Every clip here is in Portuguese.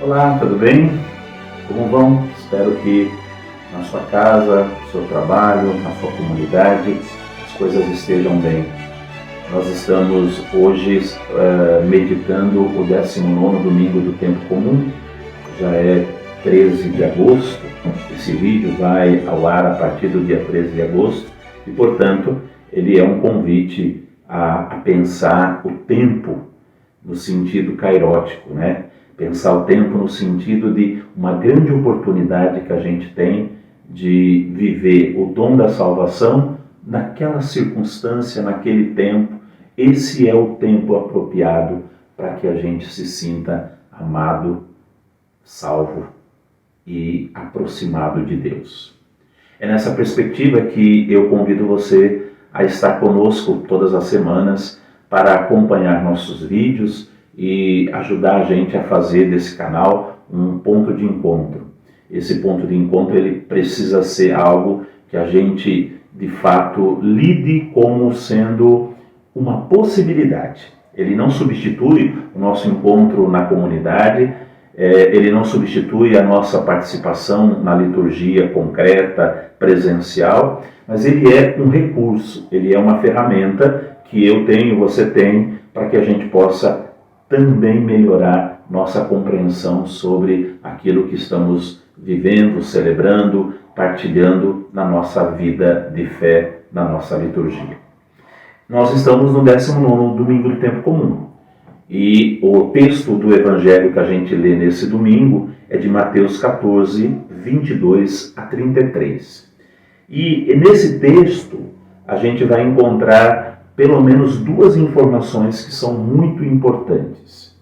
Olá, tudo bem? Como vão? Espero que na sua casa, no seu trabalho, na sua comunidade, as coisas estejam bem. Nós estamos hoje meditando o 19º domingo do tempo comum, já é 13 de agosto, esse vídeo vai ao ar a partir do dia 13 de agosto e, portanto, ele é um convite a pensar o tempo no sentido kairótico, né? Pensar o tempo no sentido de uma grande oportunidade que a gente tem de viver o dom da salvação naquela circunstância, naquele tempo. Esse é o tempo apropriado para que a gente se sinta amado, salvo e aproximado de Deus. É nessa perspectiva que eu convido você a estar conosco todas as semanas para acompanhar nossos vídeos e ajudar a gente a fazer desse canal um ponto de encontro. Esse ponto de encontro ele precisa ser algo que a gente, de fato, lide como sendo uma possibilidade. Ele não substitui o nosso encontro na comunidade, ele não substitui a nossa participação na liturgia concreta, presencial, mas ele é um recurso, ele é uma ferramenta que eu tenho, você tem, para que a gente possa também melhorar nossa compreensão sobre aquilo que estamos vivendo, celebrando, partilhando na nossa vida de fé, na nossa liturgia. Nós estamos no 19º domingo do tempo comum e o texto do evangelho que a gente lê nesse domingo é de Mateus 14, 22 a 33. E nesse texto a gente vai encontrar pelo menos duas informações que são muito importantes.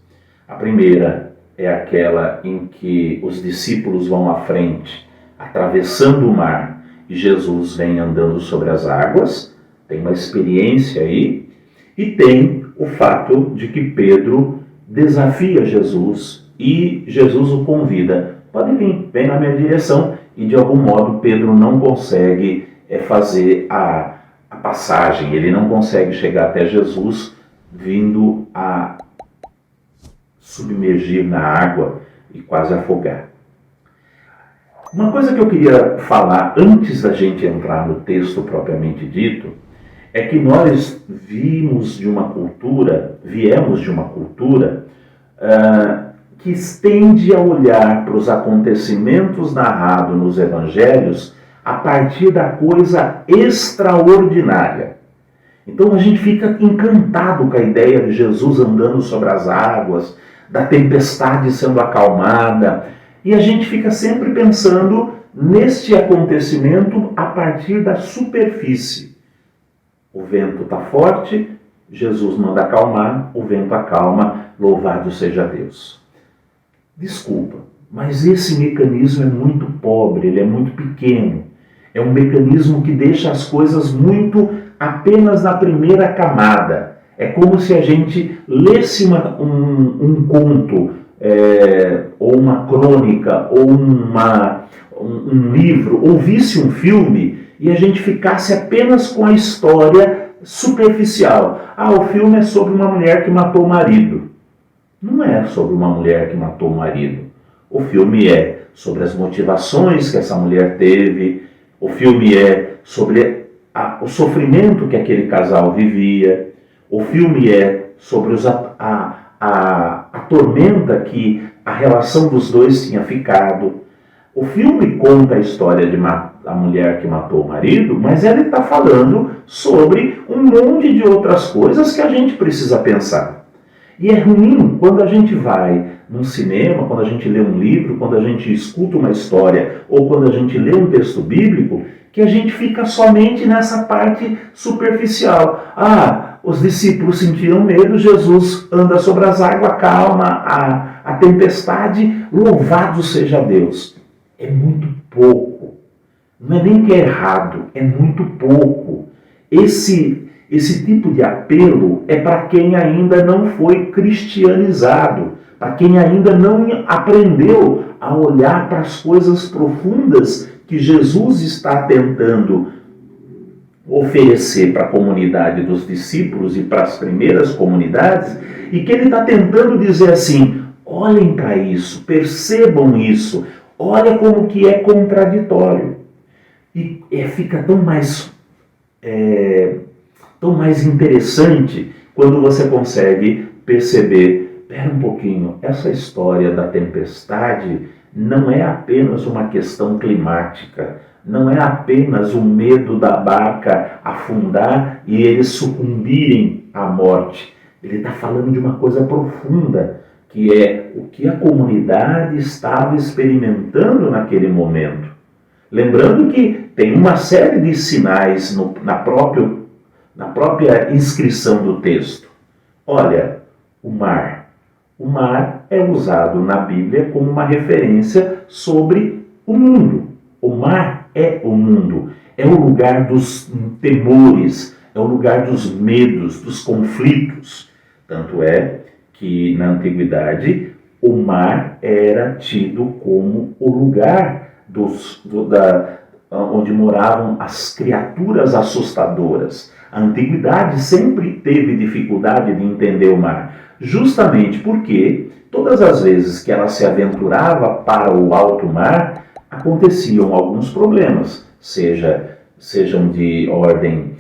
A primeira é aquela em que os discípulos vão à frente, atravessando o mar, e Jesus vem andando sobre as águas, tem uma experiência aí, e tem o fato de que Pedro desafia Jesus e Jesus o convida. Pode vir, vem na minha direção, e de algum modo Pedro não consegue fazer a passagem, ele não consegue chegar até Jesus vindo a submergir na água e quase afogar. Uma coisa que eu queria falar antes da gente entrar no texto propriamente dito é que nós viemos de uma cultura que tende a olhar para os acontecimentos narrados nos evangelhos a partir da coisa extraordinária. Então a gente fica encantado com a ideia de Jesus andando sobre as águas, da tempestade sendo acalmada, e a gente fica sempre pensando neste acontecimento a partir da superfície. O vento está forte, Jesus manda acalmar, o vento acalma, louvado seja Deus. Desculpa, mas esse mecanismo é muito pobre, ele é muito pequeno. É um mecanismo que deixa as coisas muito apenas na primeira camada. É como se a gente lesse um conto, ou uma crônica, ou um livro, ou visse um filme e a gente ficasse apenas com a história superficial. O filme é sobre uma mulher que matou o marido. Não é sobre uma mulher que matou o marido. O filme é sobre as motivações que essa mulher teve. O filme é sobre o sofrimento que aquele casal vivia. O filme é sobre a tormenta que a relação dos dois tinha ficado. O filme conta a história de a mulher que matou o marido, mas ele está falando sobre um monte de outras coisas que a gente precisa pensar. E é ruim quando a gente vai num cinema, quando a gente lê um livro, quando a gente escuta uma história ou quando a gente lê um texto bíblico, que a gente fica somente nessa parte superficial. Os discípulos sentiram medo, Jesus anda sobre as águas, calma a tempestade, louvado seja Deus. É muito pouco. Não é nem que é errado, é muito pouco. Esse tipo de apelo é para quem ainda não foi cristianizado, para quem ainda não aprendeu a olhar para as coisas profundas que Jesus está tentando oferecer para a comunidade dos discípulos e para as primeiras comunidades, e que ele está tentando dizer assim: olhem para isso, percebam isso, olha como que é contraditório. E fica tão mais interessante quando você consegue perceber, espera um pouquinho, essa história da tempestade não é apenas uma questão climática, não é apenas o medo da barca afundar e eles sucumbirem à morte. Ele está falando de uma coisa profunda, que é o que a comunidade estava experimentando naquele momento. Lembrando que tem uma série de sinais na própria inscrição do texto. Olha, o mar. O mar é usado na Bíblia como uma referência sobre o mundo. O mar é o mundo, é o lugar dos temores, é o lugar dos medos, dos conflitos. Tanto é que na antiguidade o mar era tido como o lugar onde moravam as criaturas assustadoras. A antiguidade sempre teve dificuldade de entender o mar, justamente porque todas as vezes que ela se aventurava para o alto mar, aconteciam alguns problemas, sejam de ordem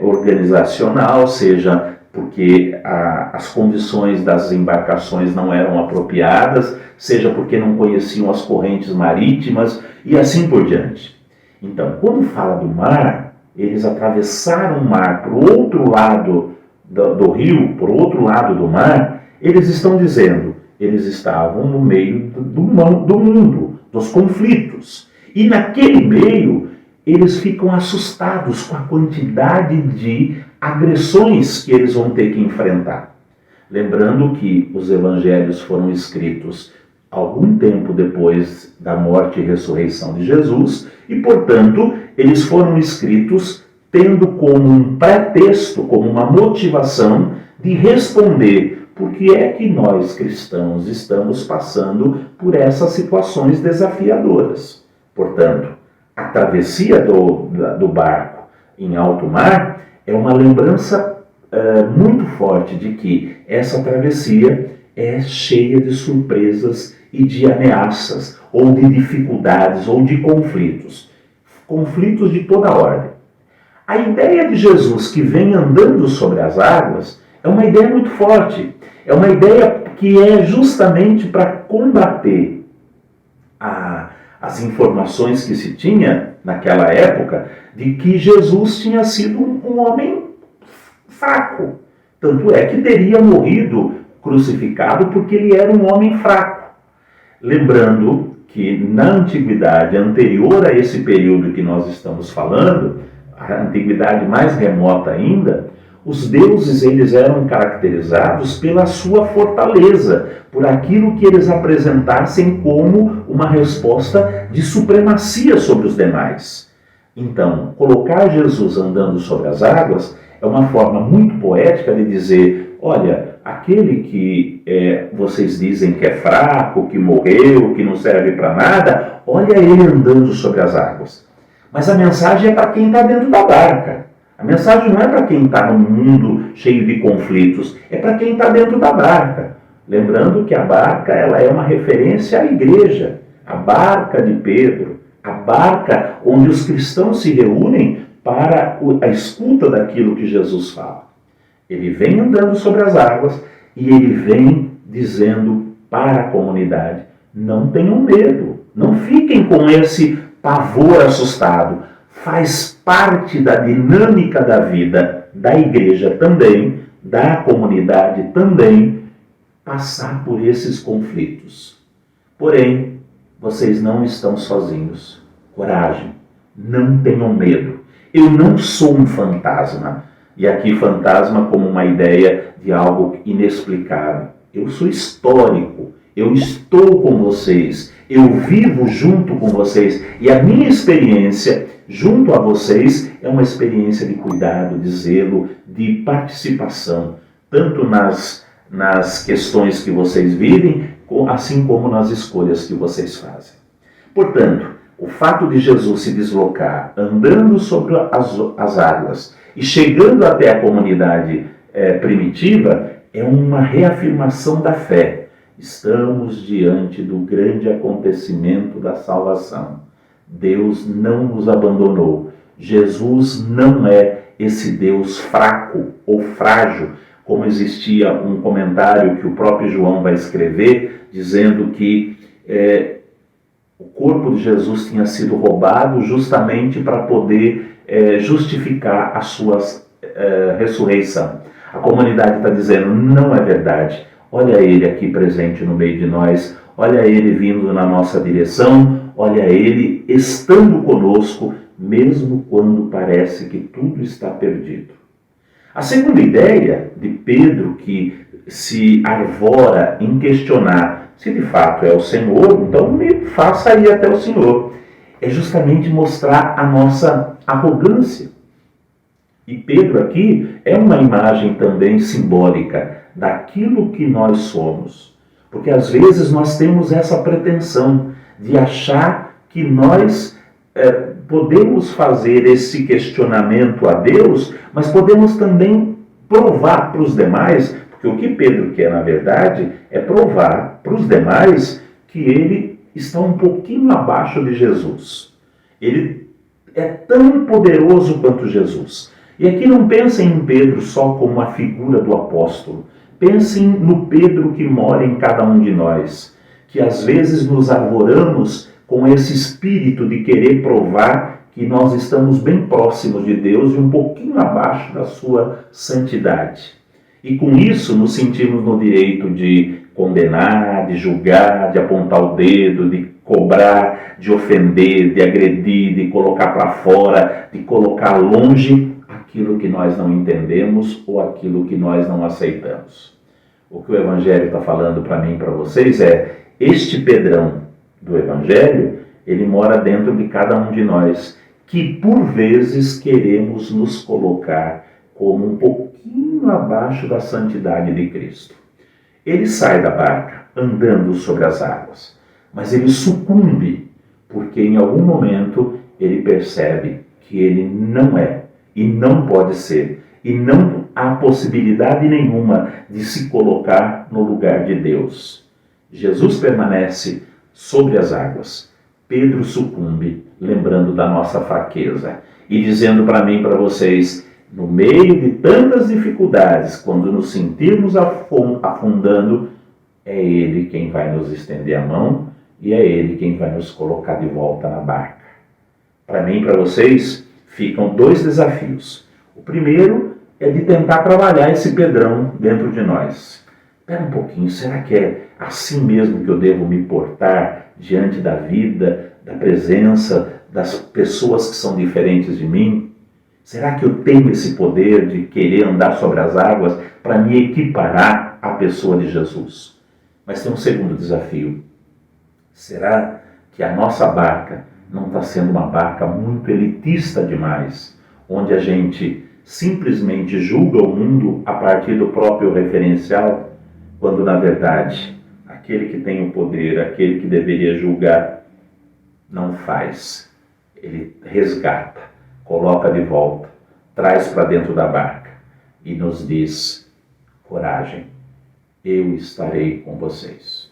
organizacional, seja porque as condições das embarcações não eram apropriadas, seja porque não conheciam as correntes marítimas e assim por diante. Então, quando fala do mar, eles atravessaram o mar para o outro lado do rio, para o outro lado do mar, eles estão dizendo, eles estavam no meio do mundo, dos conflitos. E naquele meio, eles ficam assustados com a quantidade de agressões que eles vão ter que enfrentar. Lembrando que os evangelhos foram escritos algum tempo depois da morte e ressurreição de Jesus e, portanto, eles foram escritos tendo como um pretexto, como uma motivação de responder por que é que nós cristãos estamos passando por essas situações desafiadoras. Portanto, a travessia do barco em alto mar é uma lembrança muito forte de que essa travessia é cheia de surpresas e de ameaças, ou de dificuldades, ou de conflitos. Conflitos de toda ordem. A ideia de Jesus que vem andando sobre as águas é uma ideia muito forte. É uma ideia que é justamente para combater as informações que se tinha naquela época de que Jesus tinha sido um homem fraco. Tanto é que teria morrido crucificado porque ele era um homem fraco. Lembrando que na antiguidade anterior a esse período que nós estamos falando, a antiguidade mais remota ainda, os deuses eles eram caracterizados pela sua fortaleza, por aquilo que eles apresentassem como uma resposta de supremacia sobre os demais. Então, colocar Jesus andando sobre as águas é uma forma muito poética de dizer, olha, aquele que vocês dizem que é fraco, que morreu, que não serve para nada, olha ele andando sobre as águas. Mas a mensagem é para quem está dentro da barca. A mensagem não é para quem está no mundo cheio de conflitos, é para quem está dentro da barca. Lembrando que a barca ela é uma referência à igreja, a barca de Pedro, a barca onde os cristãos se reúnem para a escuta daquilo que Jesus fala. Ele vem andando sobre as águas e ele vem dizendo para a comunidade, não tenham medo, não fiquem com esse pavor assustado. Faz parte da dinâmica da vida da igreja também, da comunidade também, passar por esses conflitos. Porém, vocês não estão sozinhos. Coragem, não tenham medo. Eu não sou um fantasma. E aqui fantasma como uma ideia de algo inexplicável. Eu sou histórico, eu estou com vocês, eu vivo junto com vocês. E a minha experiência junto a vocês é uma experiência de cuidado, de zelo, de participação, tanto nas questões que vocês vivem, assim como nas escolhas que vocês fazem. Portanto, o fato de Jesus se deslocar, andando sobre as águas e chegando até a comunidade primitiva, é uma reafirmação da fé, Estamos diante do grande acontecimento da salvação. Deus não nos abandonou. Jesus não é esse Deus fraco ou frágil, como existia um comentário que o próprio João vai escrever, dizendo que o corpo de Jesus tinha sido roubado justamente para poder justificar a sua ressurreição. A comunidade está dizendo, não é verdade. Olha ele aqui presente no meio de nós, olha ele vindo na nossa direção, olha ele estando conosco, mesmo quando parece que tudo está perdido. A segunda ideia de Pedro, que se arvora em questionar se de fato é o Senhor, então me faça ir até o Senhor, é justamente mostrar a nossa arrogância. E Pedro aqui é uma imagem também simbólica daquilo que nós somos. Porque às vezes nós temos essa pretensão de achar que nós podemos fazer esse questionamento a Deus, mas podemos também provar para os demais, porque o que Pedro quer, na verdade, é provar para os demais que ele está um pouquinho abaixo de Jesus. Ele é tão poderoso quanto Jesus. E aqui não pensem em Pedro só como a figura do apóstolo. Pensem no Pedro que mora em cada um de nós, que às vezes nos arvoramos com esse espírito de querer provar que nós estamos bem próximos de Deus e um pouquinho abaixo da sua santidade. E com isso nos sentimos no direito de condenar, de julgar, de apontar o dedo, de cobrar, de ofender, de agredir, de colocar para fora, de colocar longe aquilo que nós não entendemos ou aquilo que nós não aceitamos. O que o Evangelho está falando para mim e para vocês é, este Pedrão do Evangelho, ele mora dentro de cada um de nós, que por vezes queremos nos colocar como um pouquinho abaixo da santidade de Cristo. Ele sai da barca andando sobre as águas, mas ele sucumbe, porque em algum momento ele percebe que ele não é e não pode ser, e não há possibilidade nenhuma de se colocar no lugar de Deus. Jesus permanece sobre as águas. Pedro sucumbe, lembrando da nossa fraqueza e dizendo para mim e para vocês, no meio de tantas dificuldades, quando nos sentirmos afundando, é Ele quem vai nos estender a mão e é Ele quem vai nos colocar de volta na barca. Para mim e para vocês, ficam dois desafios. O primeiro é de tentar trabalhar esse Pedrão dentro de nós. Espera um pouquinho, será que é assim mesmo que eu devo me portar diante da vida, da presença das pessoas que são diferentes de mim? Será que eu tenho esse poder de querer andar sobre as águas para me equiparar à pessoa de Jesus? Mas tem um segundo desafio. Será que a nossa barca não está sendo uma barca muito elitista demais, onde a gente simplesmente julga o mundo a partir do próprio referencial, quando na verdade aquele que tem o poder, aquele que deveria julgar, não faz. Ele resgata, coloca de volta, traz para dentro da barca e nos diz, coragem, eu estarei com vocês.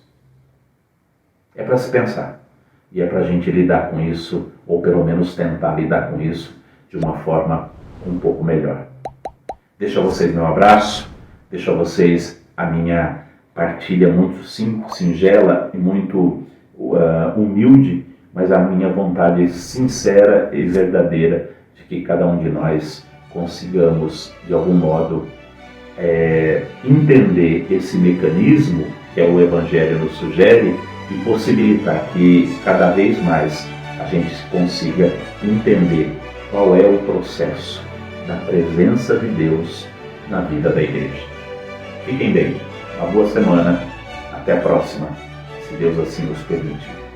É para se pensar. E é para a gente lidar com isso, ou pelo menos tentar lidar com isso de uma forma um pouco melhor. Deixo a vocês meu abraço, deixo a vocês a minha partilha muito singela e muito humilde, mas a minha vontade sincera e verdadeira de que cada um de nós consigamos, de algum modo, entender esse mecanismo que o Evangelho nos sugere e possibilitar que cada vez mais a gente consiga entender qual é o processo da presença de Deus na vida da igreja. Fiquem bem, uma boa semana, até a próxima, se Deus assim nos permitir.